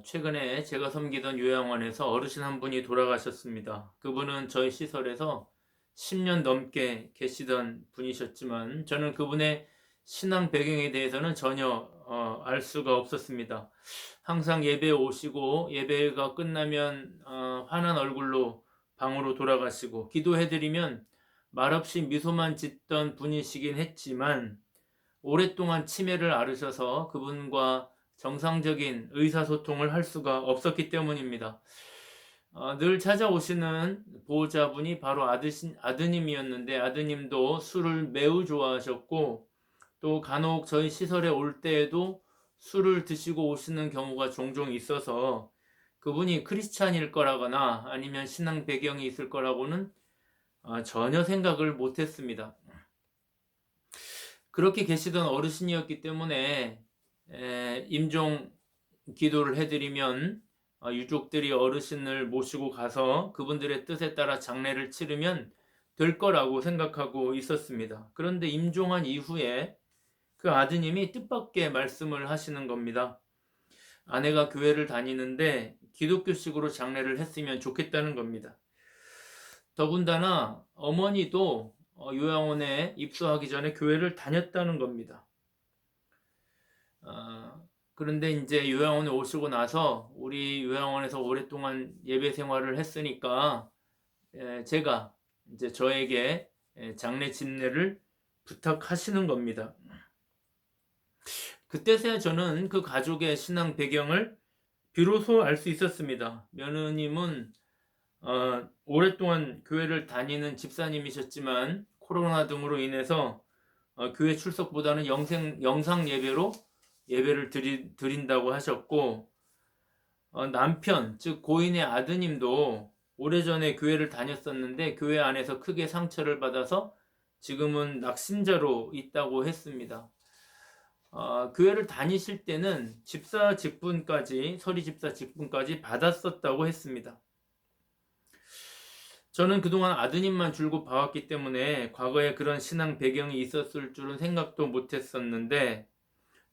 최근에 제가 섬기던 요양원에서 어르신 한 분이 돌아가셨습니다. 그분은 저희 시설에서 10년 넘게 계시던 분이셨지만 저는 그분의 신앙 배경에 대해서는 전혀 알 수가 없었습니다. 항상 예배에 오시고 예배가 끝나면 환한 얼굴로 방으로 돌아가시고 기도해드리면 말없이 미소만 짓던 분이시긴 했지만 오랫동안 치매를 앓으셔서 그분과 정상적인 의사소통을 할 수가 없었기 때문입니다. 늘 찾아오시는 보호자분이 바로 아드님이었는데 아드님도 술을 매우 좋아하셨고 또 간혹 저희 시설에 올 때에도 술을 드시고 오시는 경우가 종종 있어서 그분이 크리스찬일 거라거나 아니면 신앙 배경이 있을 거라고는 전혀 생각을 못했습니다. 그렇게 계시던 어르신이었기 때문에 임종 기도를 해드리면 유족들이 어르신을 모시고 가서 그분들의 뜻에 따라 장례를 치르면 될 거라고 생각하고 있었습니다. 그런데 임종한 이후에 그 아드님이 뜻밖의 말씀을 하시는 겁니다. 아내가 교회를 다니는데 기독교식으로 장례를 했으면 좋겠다는 겁니다. 더군다나 어머니도 요양원에 입소하기 전에 교회를 다녔다는 겁니다. 그런데 이제 요양원에 오시고 나서 우리 요양원에서 오랫동안 예배 생활을 했으니까 제가 이제 저에게 장례 집례를 부탁하시는 겁니다. 그때서야 저는 그 가족의 신앙 배경을 비로소 알 수 있었습니다. 며느님은 오랫동안 교회를 다니는 집사님이셨지만 코로나 등으로 인해서 교회 출석보다는 영상 예배로 예배를 드린다고 하셨고 남편 즉 고인의 아드님도 오래전에 교회를 다녔었는데 교회 안에서 크게 상처를 받아서 지금은 낙심자로 있다고 했습니다. 교회를 다니실 때는 집사 직분까지 서리 집사 직분까지 받았었다고 했습니다. 저는 그동안 아드님만 줄곧 봐왔기 때문에 과거에 그런 신앙 배경이 있었을 줄은 생각도 못했었는데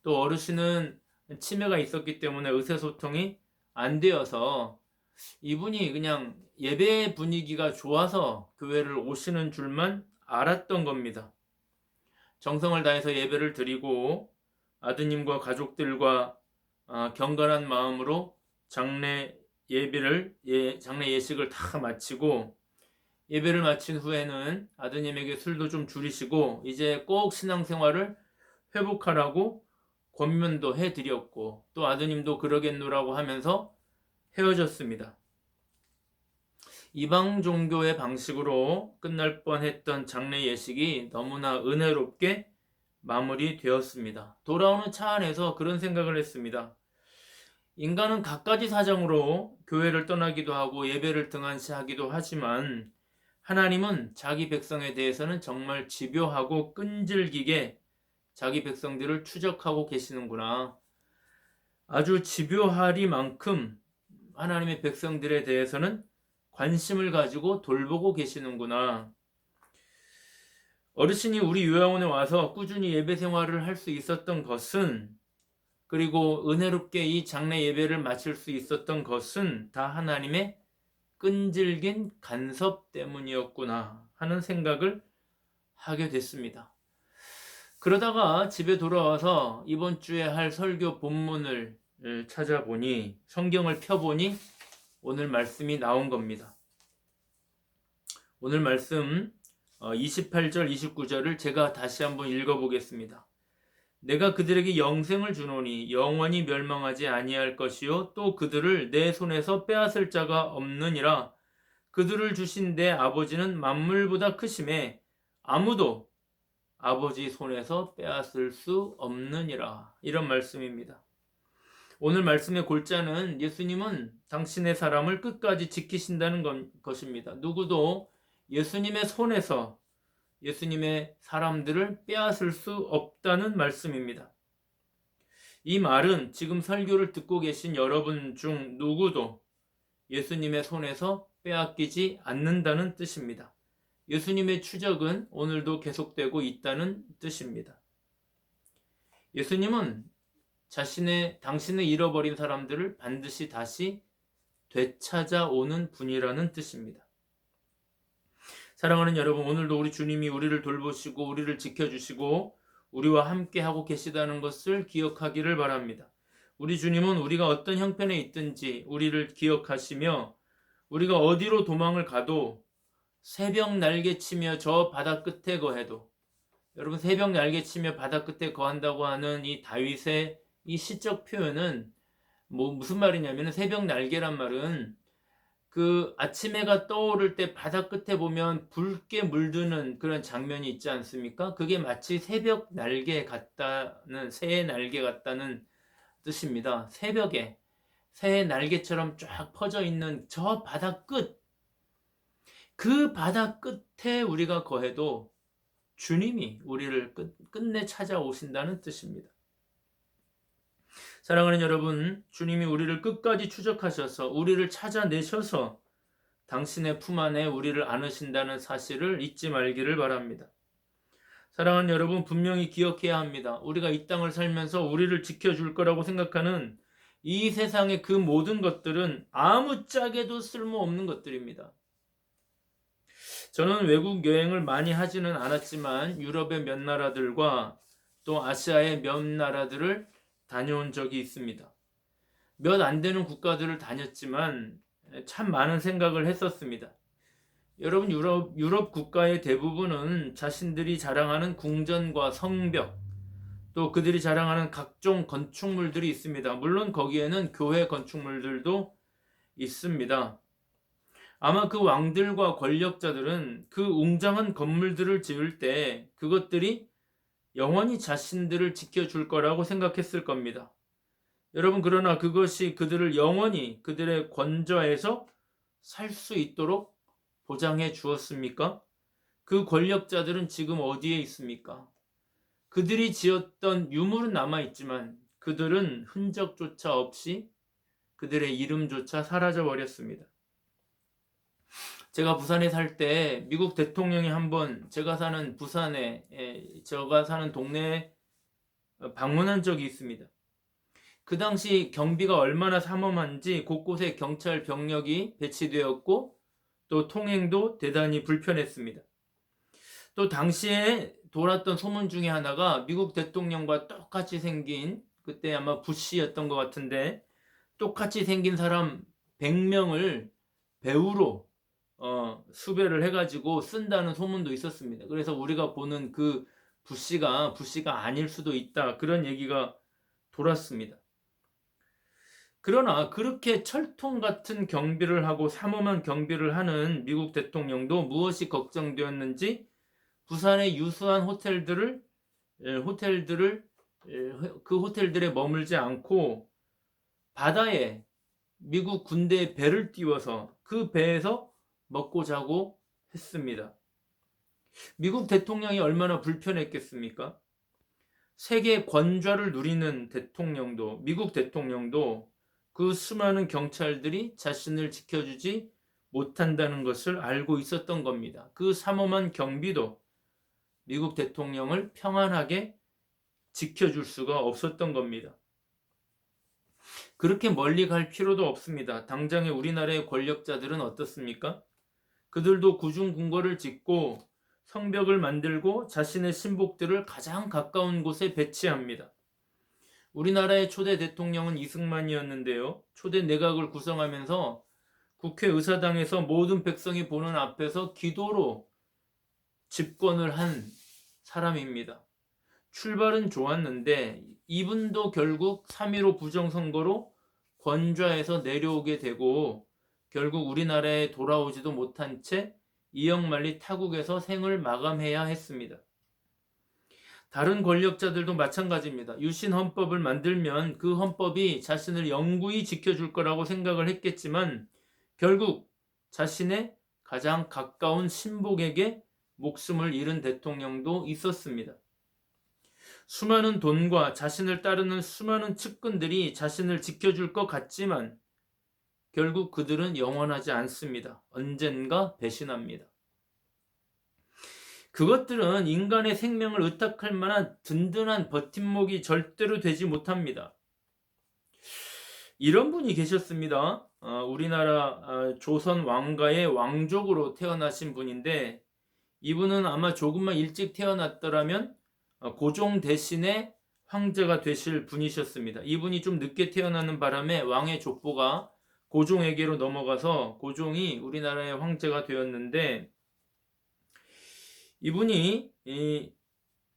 또 어르신은 치매가 있었기 때문에 의사소통이 안 되어서 이분이 그냥 예배 분위기가 좋아서 교회를 오시는 줄만 알았던 겁니다. 정성을 다해서 예배를 드리고 아드님과 가족들과 경건한 마음으로 장례 예식을 다 마치고 예배를 마친 후에는 아드님에게 술도 좀 줄이시고 이제 꼭 신앙생활을 회복하라고 권면도 해드렸고 또 아드님도 그러겠노라고 하면서 헤어졌습니다. 이방 종교의 방식으로 끝날 뻔했던 장례 예식이 너무나 은혜롭게 마무리되었습니다. 돌아오는 차 안에서 그런 생각을 했습니다. 인간은 갖가지 사정으로 교회를 떠나기도 하고 예배를 등한시하기도 하지만 하나님은 자기 백성에 대해서는 정말 집요하고 끈질기게 자기 백성들을 추적하고 계시는구나. 아주 집요하리만큼 하나님의 백성들에 대해서는 관심을 가지고 돌보고 계시는구나. 어르신이 우리 요양원에 와서 꾸준히 예배 생활을 할 수 있었던 것은 그리고 은혜롭게 이 장례 예배를 마칠 수 있었던 것은 다 하나님의 끈질긴 간섭 때문이었구나 하는 생각을 하게 됐습니다. 그러다가 집에 돌아와서 이번 주에 할 설교 본문을 찾아보니 성경을 펴보니 오늘 말씀이 나온 겁니다. 오늘 말씀 28절 29절을 제가 다시 한번 읽어보겠습니다. 내가 그들에게 영생을 주노니 영원히 멸망하지 아니할 것이요 또 그들을 내 손에서 빼앗을 자가 없느니라. 그들을 주신 내 아버지는 만물보다 크심에 아무도 아버지 손에서 빼앗을 수 없느니라. 이런 말씀입니다. 오늘 말씀의 골자는 예수님은 당신의 사람을 끝까지 지키신다는 것입니다. 누구도 예수님의 손에서 예수님의 사람들을 빼앗을 수 없다는 말씀입니다. 이 말은 지금 설교를 듣고 계신 여러분 중 누구도 예수님의 손에서 빼앗기지 않는다는 뜻입니다. 예수님의 추적은 오늘도 계속되고 있다는 뜻입니다. 예수님은 당신의 잃어버린 사람들을 반드시 다시 되찾아오는 분이라는 뜻입니다. 사랑하는 여러분, 오늘도 우리 주님이 우리를 돌보시고 우리를 지켜주시고 우리와 함께 하고 계시다는 것을 기억하기를 바랍니다. 우리 주님은 우리가 어떤 형편에 있든지 우리를 기억하시며 우리가 어디로 도망을 가도 새벽 날개치며 저 바다 끝에 거해도, 여러분, 새벽 날개치며 바다 끝에 거한다고 하는 이 다윗의 이 시적 표현은 무슨 말이냐면, 새벽 날개란 말은 그 아침 해가 떠오를 때 바다 끝에 보면 붉게 물드는 그런 장면이 있지 않습니까? 그게 마치 새벽 날개 같다는, 새의 날개 같다는 뜻입니다. 새벽에 새의 날개처럼 쫙 퍼져 있는 저 바다 끝, 그 바다 끝에 우리가 거해도 주님이 우리를 끝내 찾아오신다는 뜻입니다. 사랑하는 여러분, 주님이 우리를 끝까지 추적하셔서 우리를 찾아내셔서 당신의 품 안에 우리를 안으신다는 사실을 잊지 말기를 바랍니다. 사랑하는 여러분, 분명히 기억해야 합니다. 우리가 이 땅을 살면서 우리를 지켜줄 거라고 생각하는 이 세상의 그 모든 것들은 아무짝에도 쓸모없는 것들입니다. 저는 외국 여행을 많이 하지는 않았지만 유럽의 몇 나라들과 또 아시아의 몇 나라들을 다녀온 적이 있습니다. 몇 안 되는 국가들을 다녔지만 참 많은 생각을 했었습니다. 여러분, 유럽 국가의 대부분은 자신들이 자랑하는 궁전과 성벽, 또 그들이 자랑하는 각종 건축물들이 있습니다. 물론 거기에는 교회 건축물들도 있습니다. 아마 그 왕들과 권력자들은 그 웅장한 건물들을 지을 때 그것들이 영원히 자신들을 지켜줄 거라고 생각했을 겁니다. 여러분, 그러나 그것이 그들을 영원히 그들의 권좌에서 살 수 있도록 보장해 주었습니까? 그 권력자들은 지금 어디에 있습니까? 그들이 지었던 유물은 남아있지만 그들은 흔적조차 없이 그들의 이름조차 사라져 버렸습니다. 제가 부산에 살 때 미국 대통령이 한번 제가 사는 동네에 방문한 적이 있습니다. 그 당시 경비가 얼마나 삼엄한지 곳곳에 경찰 병력이 배치되었고 또 통행도 대단히 불편했습니다. 또 당시에 돌았던 소문 중에 하나가 미국 대통령과 똑같이 생긴, 그때 아마 부시였던 것 같은데, 똑같이 생긴 사람 100명을 배우로 수배를 해가지고 쓴다는 소문도 있었습니다. 그래서 우리가 보는 그 부시가 아닐 수도 있다, 그런 얘기가 돌았습니다. 그러나 그렇게 철통 같은 경비를 하고 삼엄한 경비를 하는 미국 대통령도 무엇이 걱정되었는지 부산의 유수한 그 호텔들에 머물지 않고 바다에 미국 군대의 배를 띄워서 그 배에서 먹고 자고 했습니다. 미국 대통령이 얼마나 불편했겠습니까? 세계 권좌를 누리는 미국 대통령도 그 수많은 경찰들이 자신을 지켜주지 못한다는 것을 알고 있었던 겁니다. 그 삼엄한 경비도 미국 대통령을 평안하게 지켜줄 수가 없었던 겁니다. 그렇게 멀리 갈 필요도 없습니다. 당장의 우리나라의 권력자들은 어떻습니까? 그들도 구중궁궐을 짓고 성벽을 만들고 자신의 신복들을 가장 가까운 곳에 배치합니다. 우리나라의 초대 대통령은 이승만이었는데요. 초대 내각을 구성하면서 국회의사당에서 모든 백성이 보는 앞에서 기도로 집권을 한 사람입니다. 출발은 좋았는데 이분도 결국 3.15 부정선거로 권좌에서 내려오게 되고 결국 우리나라에 돌아오지도 못한 채 이역만리 타국에서 생을 마감해야 했습니다. 다른 권력자들도 마찬가지입니다. 유신 헌법을 만들면 그 헌법이 자신을 영구히 지켜줄 거라고 생각을 했겠지만 결국 자신의 가장 가까운 신복에게 목숨을 잃은 대통령도 있었습니다. 수많은 돈과 자신을 따르는 수많은 측근들이 자신을 지켜줄 것 같지만 결국 그들은 영원하지 않습니다. 언젠가 배신합니다. 그것들은 인간의 생명을 의탁할 만한 든든한 버팀목이 절대로 되지 못합니다. 이런 분이 계셨습니다. 우리나라 조선 왕가의 왕족으로 태어나신 분인데, 이분은 아마 조금만 일찍 태어났더라면 고종 대신에 황제가 되실 분이셨습니다. 이분이 좀 늦게 태어나는 바람에 왕의 족보가 고종에게로 넘어가서 고종이 우리나라의 황제가 되었는데, 이분이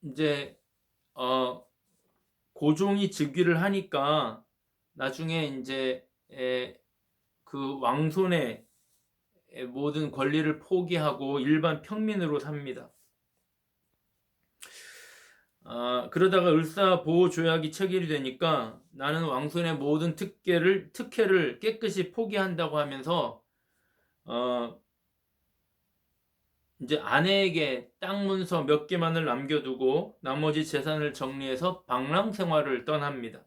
이제 고종이 즉위를 하니까 나중에 이제 그 왕손의 모든 권리를 포기하고 일반 평민으로 삽니다. 그러다가 을사보호조약이 체결이 되니까 나는 왕손의 모든 특혜를 깨끗이 포기한다고 하면서 이제 아내에게 땅 문서 몇 개만을 남겨두고 나머지 재산을 정리해서 방랑 생활을 떠납니다.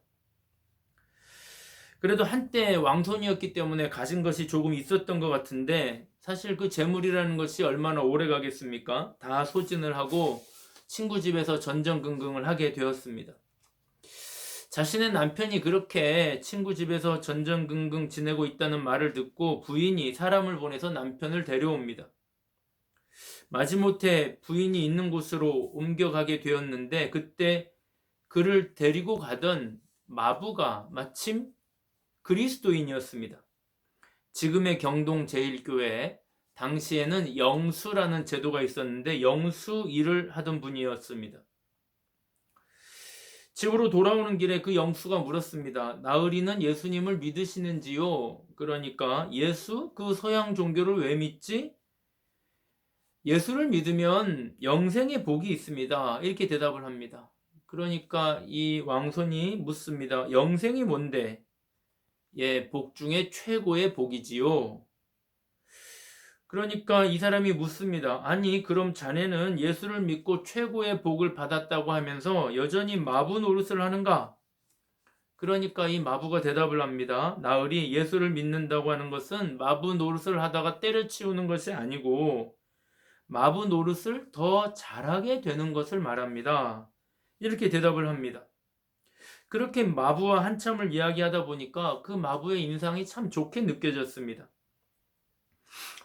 그래도 한때 왕손이었기 때문에 가진 것이 조금 있었던 것 같은데, 사실 그 재물이라는 것이 얼마나 오래 가겠습니까? 다 소진을 하고 친구 집에서 전전긍긍을 하게 되었습니다. 자신의 남편이 그렇게 친구 집에서 전전긍긍 지내고 있다는 말을 듣고 부인이 사람을 보내서 남편을 데려옵니다. 마지못해 부인이 있는 곳으로 옮겨가게 되었는데, 그때 그를 데리고 가던 마부가 마침 그리스도인이었습니다. 지금의 경동 제1교회, 당시에는 영수라는 제도가 있었는데 영수 일을 하던 분이었습니다. 집으로 돌아오는 길에 그 영수가 물었습니다. 나으리는 예수님을 믿으시는지요? 그러니까 예수? 그 서양 종교를 왜 믿지? 예수를 믿으면 영생의 복이 있습니다. 이렇게 대답을 합니다. 그러니까 이 왕손이 묻습니다. 영생이 뭔데? 복 중에 최고의 복이지요. 그러니까 이 사람이 묻습니다. 아니, 그럼 자네는 예수를 믿고 최고의 복을 받았다고 하면서 여전히 마부 노릇을 하는가? 그러니까 이 마부가 대답을 합니다. 나으리, 예수를 믿는다고 하는 것은 마부 노릇을 하다가 때려치우는 것이 아니고 마부 노릇을 더 잘하게 되는 것을 말합니다. 이렇게 대답을 합니다. 그렇게 마부와 한참을 이야기하다 보니까 그 마부의 인상이 참 좋게 느껴졌습니다.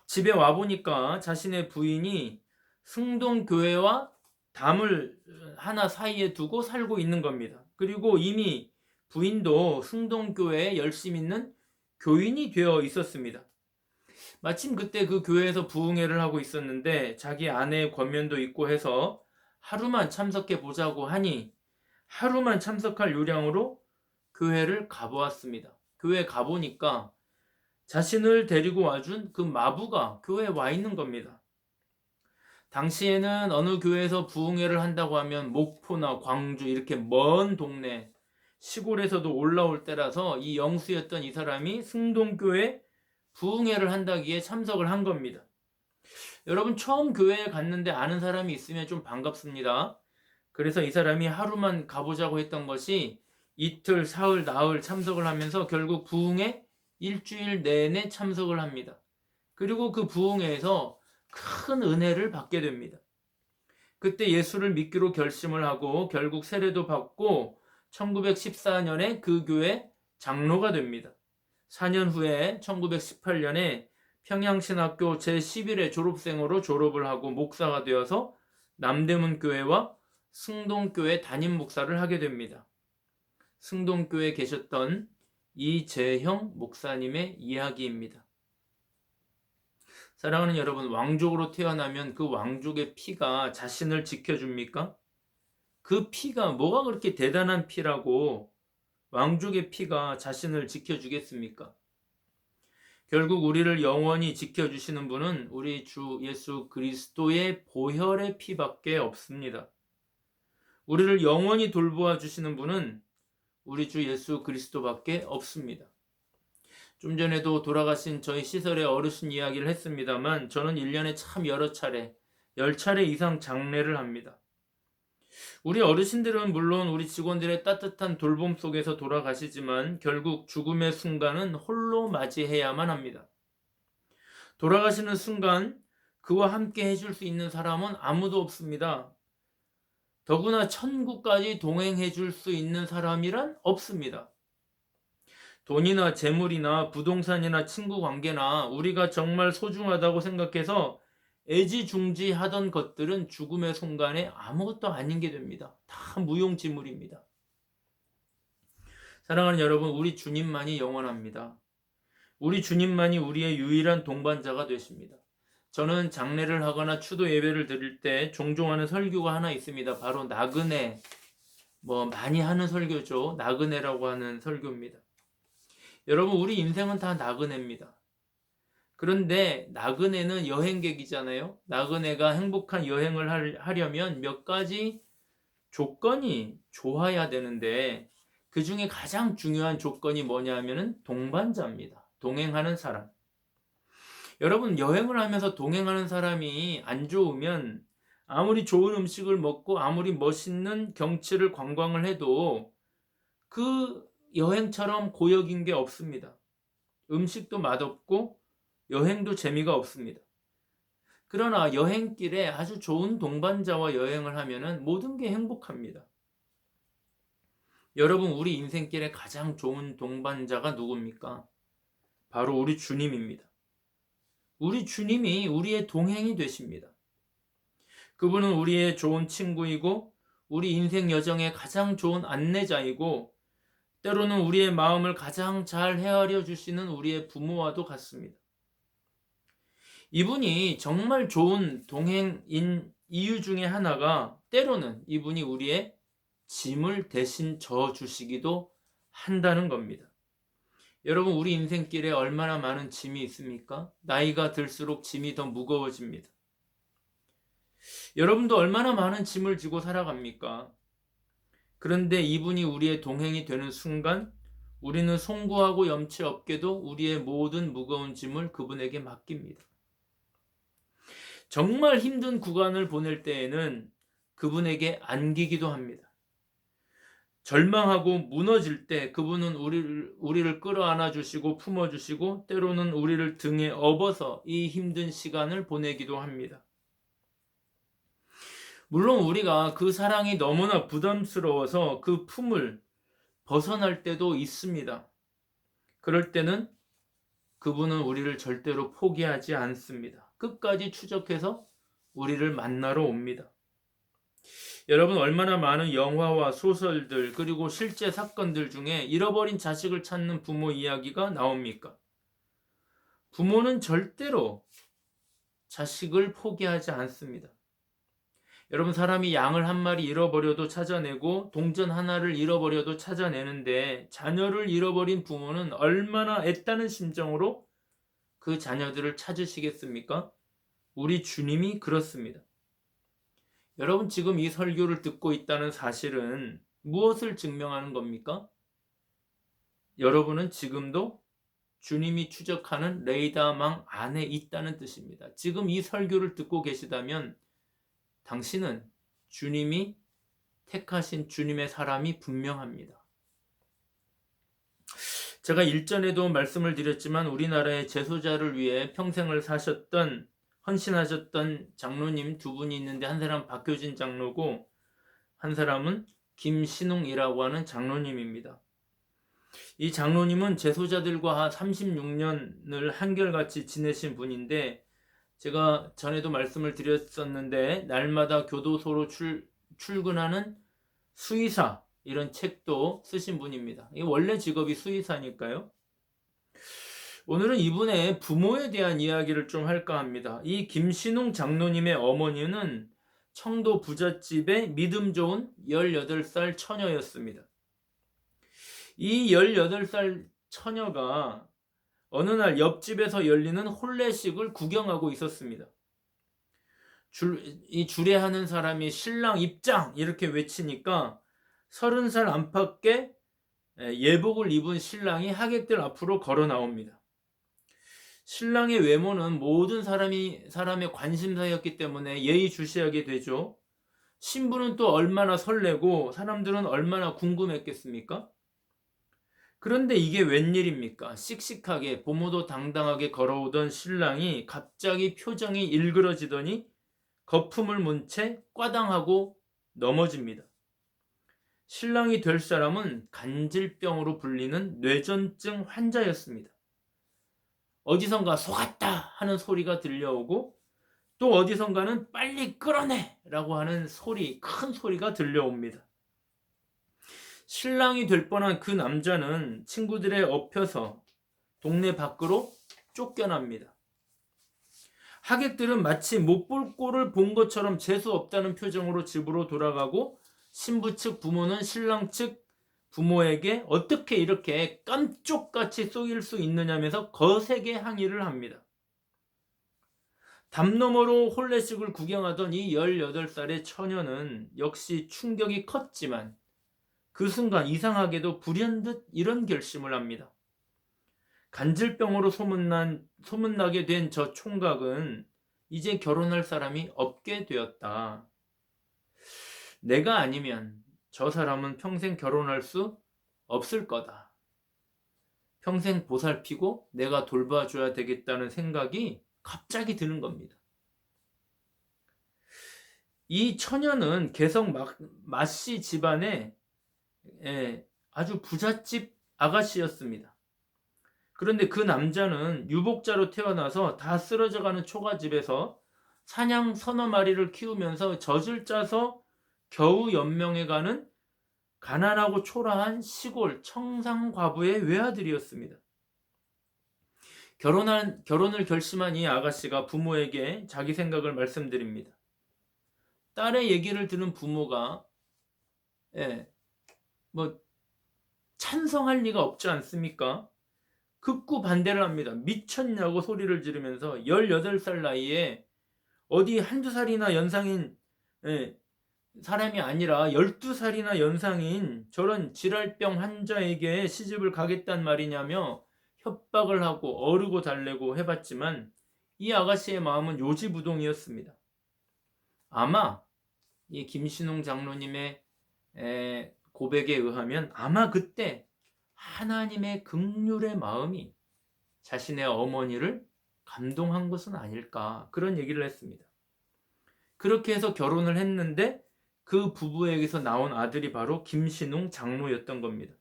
집에 와보니까 자신의 부인이 승동교회와 담을 하나 사이에 두고 살고 있는 겁니다. 그리고 이미 부인도 승동교회에 열심 있는 교인이 되어 있었습니다. 마침 그때 그 교회에서 부흥회를 하고 있었는데 자기 아내의 권면도 있고 해서 하루만 참석해 보자고 하니 하루만 참석할 요량으로 교회를 가보았습니다. 교회 가보니까 자신을 데리고 와준 그 마부가 교회에 와 있는 겁니다. 당시에는 어느 교회에서 부흥회를 한다고 하면 목포나 광주 이렇게 먼 동네 시골에서도 올라올 때라서 이 영수였던 이 사람이 승동교회 부흥회를 한다기에 참석을 한 겁니다. 여러분, 처음 교회에 갔는데 아는 사람이 있으면 좀 반갑습니다. 그래서 이 사람이 하루만 가보자고 했던 것이 이틀, 사흘, 나흘 참석을 하면서 결국 부흥회 일주일 내내 참석을 합니다. 그리고 그 부흥회에서 큰 은혜를 받게 됩니다. 그때 예수를 믿기로 결심을 하고 결국 세례도 받고 1914년에 그 교회 장로가 됩니다. 4년 후에 1918년에 평양신학교 제11회 졸업생으로 졸업을 하고 목사가 되어서 남대문교회와 승동교회 담임 목사를 하게 됩니다. 승동교회에 계셨던 이재형 목사님의 이야기입니다. 사랑하는 여러분, 왕족으로 태어나면 그 왕족의 피가 자신을 지켜줍니까? 그 피가 뭐가 그렇게 대단한 피라고 왕족의 피가 자신을 지켜주겠습니까? 결국 우리를 영원히 지켜주시는 분은 우리 주 예수 그리스도의 보혈의 피밖에 없습니다. 우리를 영원히 돌보아 주시는 분은 우리 주 예수 그리스도밖에 없습니다. 좀 전에도 돌아가신 저희 시설의 어르신 이야기를 했습니다만 저는 1년에 참 여러 차례, 10차례 이상 장례를 합니다. 우리 어르신들은 물론 우리 직원들의 따뜻한 돌봄 속에서 돌아가시지만 결국 죽음의 순간은 홀로 맞이해야만 합니다. 돌아가시는 순간 그와 함께 해줄 수 있는 사람은 아무도 없습니다. 더구나 천국까지 동행해 줄 수 있는 사람이란 없습니다. 돈이나 재물이나 부동산이나 친구 관계나 우리가 정말 소중하다고 생각해서 애지중지하던 것들은 죽음의 순간에 아무것도 아닌 게 됩니다. 다 무용지물입니다. 사랑하는 여러분, 우리 주님만이 영원합니다. 우리 주님만이 우리의 유일한 동반자가 되십니다. 저는 장례를 하거나 추도 예배를 드릴 때 종종 하는 설교가 하나 있습니다. 바로 나그네, 많이 하는 설교죠. 나그네라고 하는 설교입니다. 여러분, 우리 인생은 다 나그네입니다. 그런데 나그네는 여행객이잖아요. 나그네가 행복한 여행을 하려면 몇 가지 조건이 좋아야 되는데 그 중에 가장 중요한 조건이 뭐냐 하면은 동반자입니다. 동행하는 사람. 여러분, 여행을 하면서 동행하는 사람이 안 좋으면 아무리 좋은 음식을 먹고 아무리 멋있는 경치를 관광을 해도 그 여행처럼 고역인 게 없습니다. 음식도 맛없고 여행도 재미가 없습니다. 그러나 여행길에 아주 좋은 동반자와 여행을 하면은 모든 게 행복합니다. 여러분, 우리 인생길에 가장 좋은 동반자가 누굽니까? 바로 우리 주님입니다. 우리 주님이 우리의 동행이 되십니다. 그분은 우리의 좋은 친구이고 우리 인생 여정의 가장 좋은 안내자이고 때로는 우리의 마음을 가장 잘 헤아려 주시는 우리의 부모와도 같습니다. 이분이 정말 좋은 동행인 이유 중에 하나가 때로는 이분이 우리의 짐을 대신 져 주시기도 한다는 겁니다. 여러분, 우리 인생길에 얼마나 많은 짐이 있습니까? 나이가 들수록 짐이 더 무거워집니다. 여러분도 얼마나 많은 짐을 지고 살아갑니까? 그런데 이분이 우리의 동행이 되는 순간 우리는 송구하고 염치 없게도 우리의 모든 무거운 짐을 그분에게 맡깁니다. 정말 힘든 구간을 보낼 때에는 그분에게 안기기도 합니다. 절망하고 무너질 때 그분은 우리를 끌어안아 주시고 품어 주시고 때로는 우리를 등에 업어서 이 힘든 시간을 보내기도 합니다. 물론 우리가 그 사랑이 너무나 부담스러워서 그 품을 벗어날 때도 있습니다. 그럴 때는 그분은 우리를 절대로 포기하지 않습니다. 끝까지 추적해서 우리를 만나러 옵니다. 여러분, 얼마나 많은 영화와 소설들 그리고 실제 사건들 중에 잃어버린 자식을 찾는 부모 이야기가 나옵니까? 부모는 절대로 자식을 포기하지 않습니다. 여러분, 사람이 양을 한 마리 잃어버려도 찾아내고 동전 하나를 잃어버려도 찾아내는데 자녀를 잃어버린 부모는 얼마나 애타는 심정으로 그 자녀들을 찾으시겠습니까? 우리 주님이 그렇습니다. 여러분, 지금 이 설교를 듣고 있다는 사실은 무엇을 증명하는 겁니까? 여러분은 지금도 주님이 추적하는 레이더망 안에 있다는 뜻입니다. 지금 이 설교를 듣고 계시다면 당신은 주님이 택하신 주님의 사람이 분명합니다. 제가 일전에도 말씀을 드렸지만 우리나라의 재소자를 위해 평생을 사셨던 헌신하셨던 장로님 두 분이 있는데 한 사람은 박효진 장로고 한 사람은 김신웅이라고 하는 장로님입니다. 이 장로님은 재소자들과 36년을 한결같이 지내신 분인데 제가 전에도 말씀을 드렸었는데 날마다 교도소로 출근하는 수의사 이런 책도 쓰신 분입니다. 원래 직업이 수의사니까요. 오늘은 이분의 부모에 대한 이야기를 좀 할까 합니다. 이 김신웅 장로님의 어머니는 청도 부잣집의 믿음 좋은 18살 처녀였습니다. 이 18살 처녀가 어느 날 옆집에서 열리는 혼례식을 구경하고 있었습니다. 이 주례하는 사람이 신랑 입장 이렇게 외치니까 30살 안팎의 예복을 입은 신랑이 하객들 앞으로 걸어 나옵니다. 신랑의 외모는 모든 사람의 관심사였기 때문에 예의주시하게 되죠. 신부는 또 얼마나 설레고 사람들은 얼마나 궁금했겠습니까? 그런데 이게 웬일입니까? 씩씩하게 보모도 당당하게 걸어오던 신랑이 갑자기 표정이 일그러지더니 거품을 문 채 꽈당하고 넘어집니다. 신랑이 될 사람은 간질병으로 불리는 뇌전증 환자였습니다. 어디선가 속았다 하는 소리가 들려오고 또 어디선가는 빨리 끌어내 라고 하는 소리, 큰 소리가 들려옵니다. 신랑이 될 뻔한 그 남자는 친구들에 엎혀서 동네 밖으로 쫓겨납니다. 하객들은 마치 못 볼 꼴을 본 것처럼 재수 없다는 표정으로 집으로 돌아가고 신부 측 부모는 신랑 측 부모에게 어떻게 이렇게 깜쪽같이 쏘일 수 있느냐면서 거세게 항의를 합니다. 담 너머로 혼례식을 구경하던 이 18살의 처녀는 역시 충격이 컸지만 그 순간 이상하게도 불현듯 이런 결심을 합니다. 간질병으로 소문나게 된 저 총각은 이제 결혼할 사람이 없게 되었다. 내가 아니면 저 사람은 평생 결혼할 수 없을 거다. 평생 보살피고 내가 돌봐줘야 되겠다는 생각이 갑자기 드는 겁니다. 이 처녀는 개성 마씨 집안의 아주 부잣집 아가씨였습니다. 그런데 그 남자는 유복자로 태어나서 다 쓰러져가는 초가집에서 사냥 서너 마리를 키우면서 젖을 짜서 겨우 연명해가는 가난하고 초라한 시골 청상과부의 외아들이었습니다. 결혼을 결심한 이 아가씨가 부모에게 자기 생각을 말씀드립니다. 딸의 얘기를 들은 부모가 찬성할 리가 없지 않습니까? 극구 반대를 합니다. 미쳤냐고 소리를 지르면서 18살 나이에 어디 한두 살이나 연상인 사람이 아니라 12살이나 연상인 저런 질환병 환자에게 시집을 가겠단 말이냐며 협박을 하고 어르고 달래고 해봤지만 이 아가씨의 마음은 요지부동이었습니다. 아마 이 김신웅 장로님의 고백에 의하면 아마 그때 하나님의 긍휼의 마음이 자신의 어머니를 감동한 것은 아닐까, 그런 얘기를 했습니다. 그렇게 해서 결혼을 했는데 그 부부에게서 나온 아들이 바로 김신웅 장로였던 겁니다.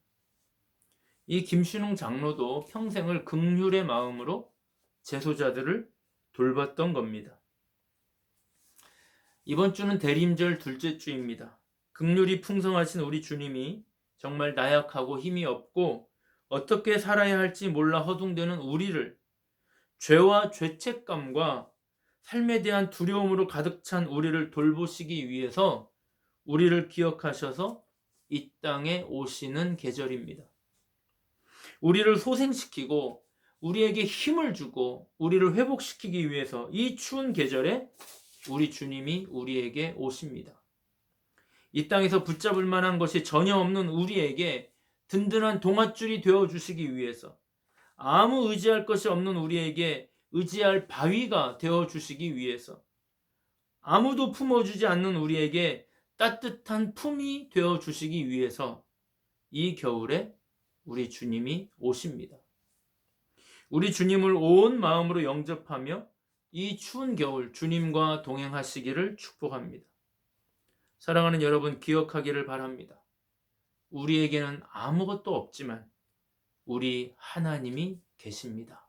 이 김신웅 장로도 평생을 긍휼의 마음으로 재소자들을 돌봤던 겁니다. 이번 주는 대림절 둘째 주입니다. 긍휼이 풍성하신 우리 주님이 정말 나약하고 힘이 없고 어떻게 살아야 할지 몰라 허둥대는 우리를, 죄와 죄책감과 삶에 대한 두려움으로 가득 찬 우리를 돌보시기 위해서 우리를 기억하셔서 이 땅에 오시는 계절입니다. 우리를 소생시키고 우리에게 힘을 주고 우리를 회복시키기 위해서 이 추운 계절에 우리 주님이 우리에게 오십니다. 이 땅에서 붙잡을 만한 것이 전혀 없는 우리에게 든든한 동아줄이 되어주시기 위해서, 아무 의지할 것이 없는 우리에게 의지할 바위가 되어주시기 위해서, 아무도 품어주지 않는 우리에게 따뜻한 품이 되어주시기 위해서 이 겨울에 우리 주님이 오십니다. 우리 주님을 온 마음으로 영접하며 이 추운 겨울 주님과 동행하시기를 축복합니다. 사랑하는 여러분, 기억하기를 바랍니다. 우리에게는 아무것도 없지만 우리 하나님이 계십니다.